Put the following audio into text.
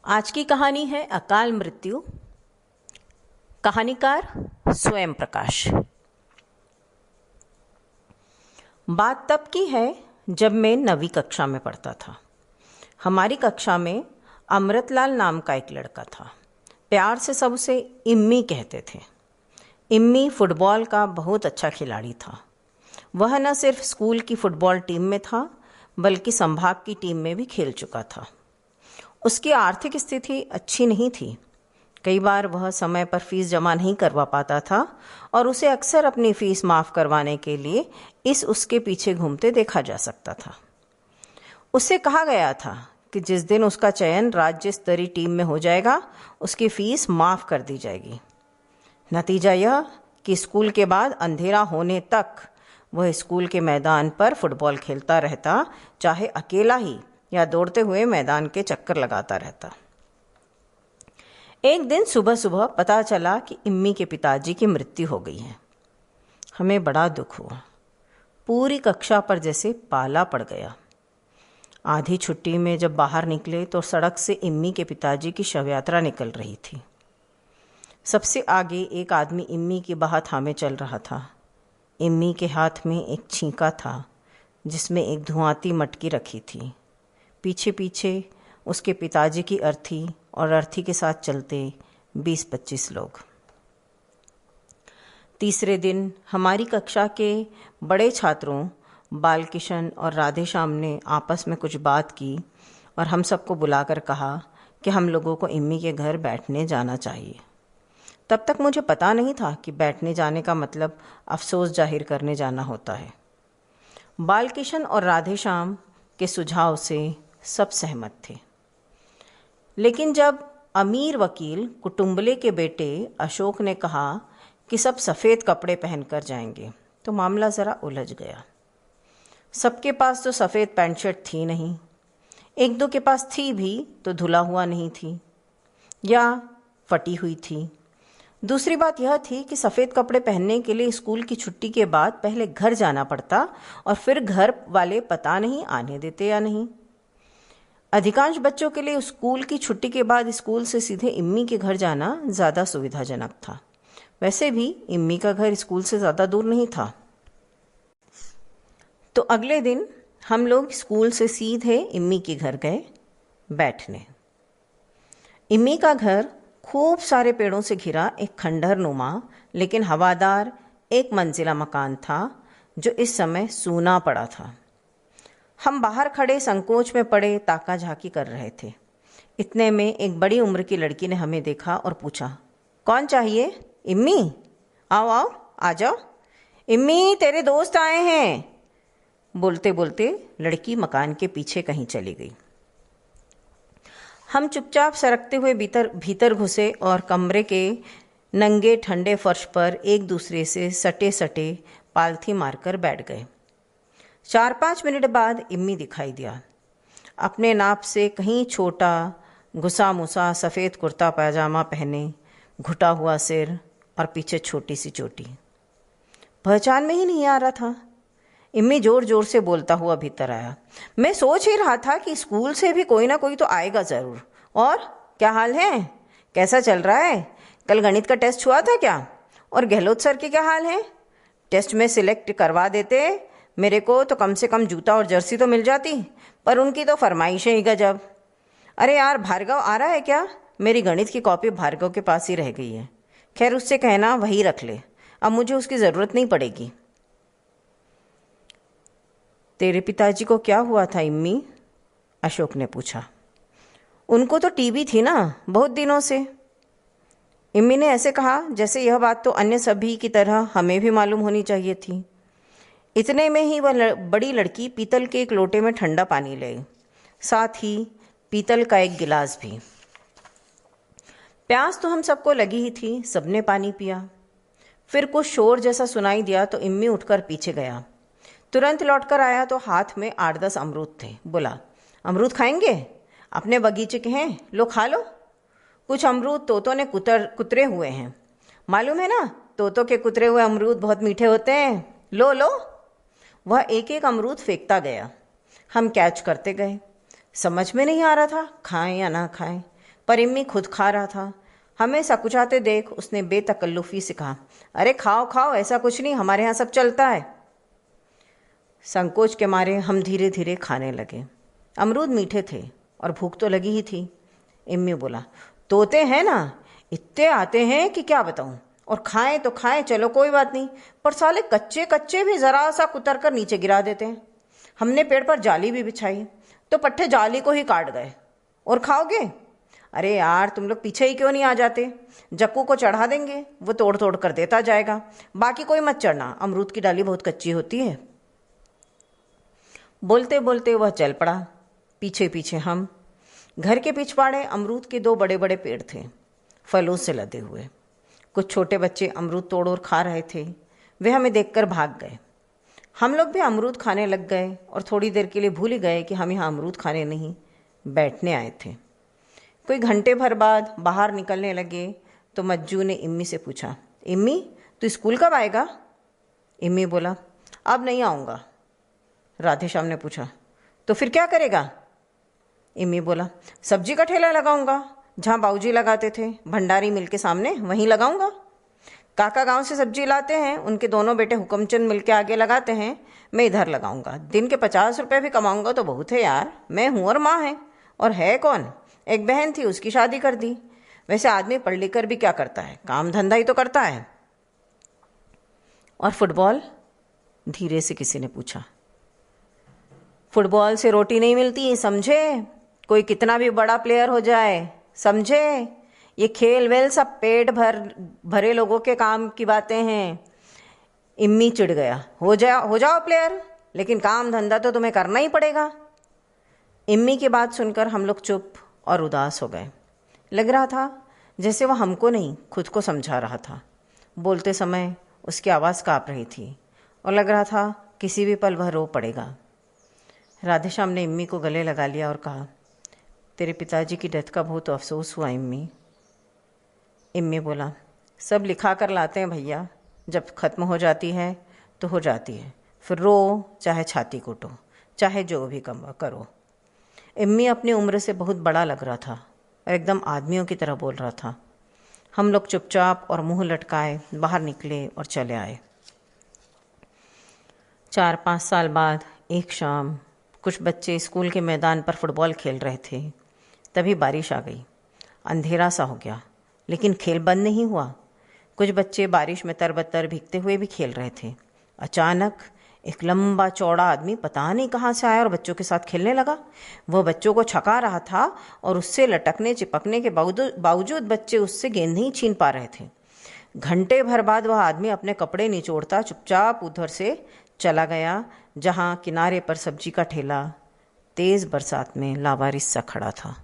आज की कहानी है अकाल मृत्यु। कहानीकार स्वयं प्रकाश। बात तब की है जब मैं 9वीं कक्षा में पढ़ता था। हमारी कक्षा में अमृतलाल नाम का एक लड़का था। प्यार से सब उसे इम्मी कहते थे। इम्मी फुटबॉल का बहुत अच्छा खिलाड़ी था। वह न सिर्फ स्कूल की फुटबॉल टीम में था बल्कि संभाग की टीम में भी खेल चुका था। उसकी आर्थिक स्थिति अच्छी नहीं थी। कई बार वह समय पर फीस जमा नहीं करवा पाता था और उसे अक्सर अपनी फीस माफ़ करवाने के लिए उसके पीछे घूमते देखा जा सकता था। उससे कहा गया था कि जिस दिन उसका चयन राज्य स्तरीय टीम में हो जाएगा उसकी फीस माफ़ कर दी जाएगी। नतीजा यह कि स्कूल के बाद अंधेरा होने तक वह स्कूल के मैदान पर फुटबॉल खेलता रहता, चाहे अकेला ही या दौड़ते हुए मैदान के चक्कर लगाता रहता। एक दिन सुबह सुबह पता चला कि इम्मी के पिताजी की मृत्यु हो गई है। हमें बड़ा दुख हुआ। पूरी कक्षा पर जैसे पाला पड़ गया। आधी छुट्टी में जब बाहर निकले तो सड़क से इम्मी के पिताजी की शव यात्रा निकल रही थी। सबसे आगे एक आदमी इम्मी की बाह थामे चल रहा था। इम्मी के हाथ में एक छींका था जिसमें एक धुआंती मटकी रखी थी। पीछे पीछे उसके पिताजी की अर्थी और अर्थी के साथ चलते 20-25 लोग। तीसरे दिन हमारी कक्षा के बड़े छात्रों बालकिशन और राधेश्याम ने आपस में कुछ बात की और हम सबको बुलाकर कहा कि हम लोगों को इम्मी के घर बैठने जाना चाहिए। तब तक मुझे पता नहीं था कि बैठने जाने का मतलब अफसोस जाहिर करने जाना होता है। बालकिशन और राधेश्याम के सुझाव से सब सहमत थे, लेकिन जब अमीर वकील कुटुंबले के बेटे अशोक ने कहा कि सब सफ़ेद कपड़े पहनकर जाएंगे तो मामला ज़रा उलझ गया। सबके पास तो सफ़ेद पैंट शर्ट थी नहीं, एक दो के पास थी भी तो धुला हुआ नहीं थी या फटी हुई थी। दूसरी बात यह थी कि सफ़ेद कपड़े पहनने के लिए स्कूल की छुट्टी के बाद पहले घर जाना पड़ता और फिर घर वाले पता नहीं आने देते या नहीं। अधिकांश बच्चों के लिए स्कूल की छुट्टी के बाद स्कूल से सीधे इम्मी के घर जाना ज़्यादा सुविधाजनक था। वैसे भी इम्मी का घर स्कूल से ज़्यादा दूर नहीं था। तो अगले दिन हम लोग स्कूल से सीधे इम्मी के घर गए बैठने। इम्मी का घर खूब सारे पेड़ों से घिरा एक खंडहर नुमा लेकिन हवादार एक मंजिला मकान था जो इस समय सूना पड़ा था। हम बाहर खड़े संकोच में पड़े ताका झाकी कर रहे थे। इतने में एक बड़ी उम्र की लड़की ने हमें देखा और पूछा, कौन चाहिए? इम्मी, आओ आओ आ जाओ, इम्मी तेरे दोस्त आए हैं। बोलते बोलते लड़की मकान के पीछे कहीं चली गई। हम चुपचाप सरकते हुए भीतर घुसे और कमरे के नंगे ठंडे फर्श पर एक दूसरे से सटे सटे पालथी मारकर बैठ गए। 4-5 मिनट बाद इम्मी दिखाई दिया। अपने नाप से कहीं छोटा, घुसा मुसा सफ़ेद कुर्ता पैजामा पहने, घुटा हुआ सिर और पीछे छोटी सी चोटी। पहचान में ही नहीं आ रहा था। इम्मी जोर जोर से बोलता हुआ भीतर आया। मैं सोच ही रहा था कि स्कूल से भी कोई ना कोई तो आएगा ज़रूर। और क्या हाल है? कैसा चल रहा है? कल गणित का टेस्ट हुआ था क्या? और गहलोत सर के क्या हाल है? टेस्ट में सिलेक्ट करवा देते मेरे को तो कम से कम जूता और जर्सी तो मिल जाती, पर उनकी तो फरमाइशें ही गजब। अरे यार, भार्गव आ रहा है क्या? मेरी गणित की कॉपी भार्गव के पास ही रह गई है। खैर उससे कहना वही रख ले, अब मुझे उसकी ज़रूरत नहीं पड़ेगी। तेरे पिताजी को क्या हुआ था इम्मी? अशोक ने पूछा। उनको तो टीबी थी ना बहुत दिनों से। इम्मी ने ऐसे कहा जैसे यह बात तो अन्य सभी की तरह हमें भी मालूम होनी चाहिए थी। इतने में ही वह बड़ी लड़की पीतल के एक लोटे में ठंडा पानी ले, साथ ही पीतल का एक गिलास भी। प्यास तो हम सबको लगी ही थी, सबने पानी पिया। फिर कुछ शोर जैसा सुनाई दिया तो इम्मी उठकर पीछे गया। तुरंत लौटकर आया तो हाथ में 8-10 अमरूद थे। बोला, अमरूद खाएंगे? अपने बगीचे के हैं, लो खा लो। कुछ अमरूद तोतों ने कुतरे हुए हैं, मालूम है ना? तोतों के कुतरे हुए अमरूद बहुत मीठे होते हैं, लो लो। वह एक एक अमरूद फेंकता गया। हम कैच करते गए। समझ में नहीं आ रहा था खाएं या ना खाएं। पर इम्मी खुद खा रहा था। हमें सकुचाते देख उसने बेतकल्लुफी से कहा, अरे खाओ खाओ, ऐसा कुछ नहीं, हमारे यहाँ सब चलता है। संकोच के मारे हम धीरे धीरे खाने लगे। अमरूद मीठे थे और भूख तो लगी ही थी। इम्मी बोला, तोते हैं ना, इतने आते हैं कि क्या बताऊं, और खाएं तो खाएं, चलो कोई बात नहीं, पर साले कच्चे कच्चे भी जरा सा कुतर कर नीचे गिरा देते हैं। हमने पेड़ पर जाली भी बिछाई तो पट्टे जाली को ही काट गए। और खाओगे? अरे यार, तुम लोग पीछे ही क्यों नहीं आ जाते? जक्कू को चढ़ा देंगे, वो तोड़ तोड़ कर देता जाएगा। बाकी कोई मत चढ़ना, अमरूद की डाली बहुत कच्ची होती है। बोलते बोलते वह चल पड़ा, पीछे पीछे हम। घर के पिछवाड़े अमरूद के 2 बड़े बड़े पेड़ थे, फलों से लदे हुए। कुछ छोटे बच्चे अमरूद तोड़ और खा रहे थे। वे हमें देखकर भाग गए। हम लोग भी अमरूद खाने लग गए और थोड़ी देर के लिए भूल ही गए कि हम यहाँ अमरूद खाने नहीं, बैठने आए थे। कोई घंटे भर बाद बाहर निकलने लगे तो मज्जू ने इम्मी से पूछा, इम्मी तू स्कूल कब आएगा? इम्मी बोला, अब नहीं आऊँगा। राधेश्याम ने पूछा, तो फिर क्या करेगा? इम्मी बोला, सब्जी का ठेला लगाऊंगा, जहाँ बाबूजी लगाते थे, भंडारी मिल के सामने, वहीं लगाऊंगा। काका गांव से सब्जी लाते हैं, उनके दोनों बेटे हुक्मचंद मिल के आगे लगाते हैं, मैं इधर लगाऊंगा। दिन के 50 रुपये भी कमाऊंगा तो बहुत है यार। मैं हूँ और माँ है, और है कौन? एक बहन थी, उसकी शादी कर दी। वैसे आदमी पढ़ लिख कर भी क्या करता है, काम धंधा ही तो करता है। और फुटबॉल? धीरे से किसी ने पूछा। फुटबॉल से रोटी नहीं मिलती, समझे? कोई कितना भी बड़ा प्लेयर हो जाए, समझे? ये खेल वेल सब पेट भरे लोगों के काम की बातें हैं। इम्मी चिढ़ गया, हो जाओ प्लेयर, लेकिन काम धंधा तो तुम्हें करना ही पड़ेगा। इम्मी की बात सुनकर हम लोग चुप और उदास हो गए। लग रहा था जैसे वह हमको नहीं, खुद को समझा रहा था। बोलते समय उसकी आवाज़ काँप रही थी और लग रहा था किसी भी पल वह रो पड़ेगा। राधेश्याम ने इम्मी को गले लगा लिया और कहा, तेरे पिताजी की डेथ का बहुत अफसोस हुआ इम्मी। इम्मी बोला, सब लिखा कर लाते हैं भैया, जब ख़त्म हो जाती है तो हो जाती है, फिर रो चाहे छाती कूटो, चाहे जो भी करो। इम्मी अपनी उम्र से बहुत बड़ा लग रहा था और एकदम आदमियों की तरह बोल रहा था। हम लोग चुपचाप और मुंह लटकाए बाहर निकले और चले आए। 4-5 साल बाद एक शाम कुछ बच्चे स्कूल के मैदान पर फुटबॉल खेल रहे थे। तभी बारिश आ गई, अंधेरा सा हो गया, लेकिन खेल बंद नहीं हुआ। कुछ बच्चे बारिश में तरबतर भीगते हुए भी खेल रहे थे। अचानक एक लंबा चौड़ा आदमी पता नहीं कहाँ से आया और बच्चों के साथ खेलने लगा। वह बच्चों को छका रहा था और उससे लटकने चिपकने के बावजूद बच्चे उससे गेंद नहीं छीन पा रहे थे। घंटे भर बाद वह आदमी अपने कपड़े निचोड़ता चुपचाप उधर से चला गया, जहाँ किनारे पर सब्जी का ठेला तेज़ बरसात में लावारिस सा खड़ा था।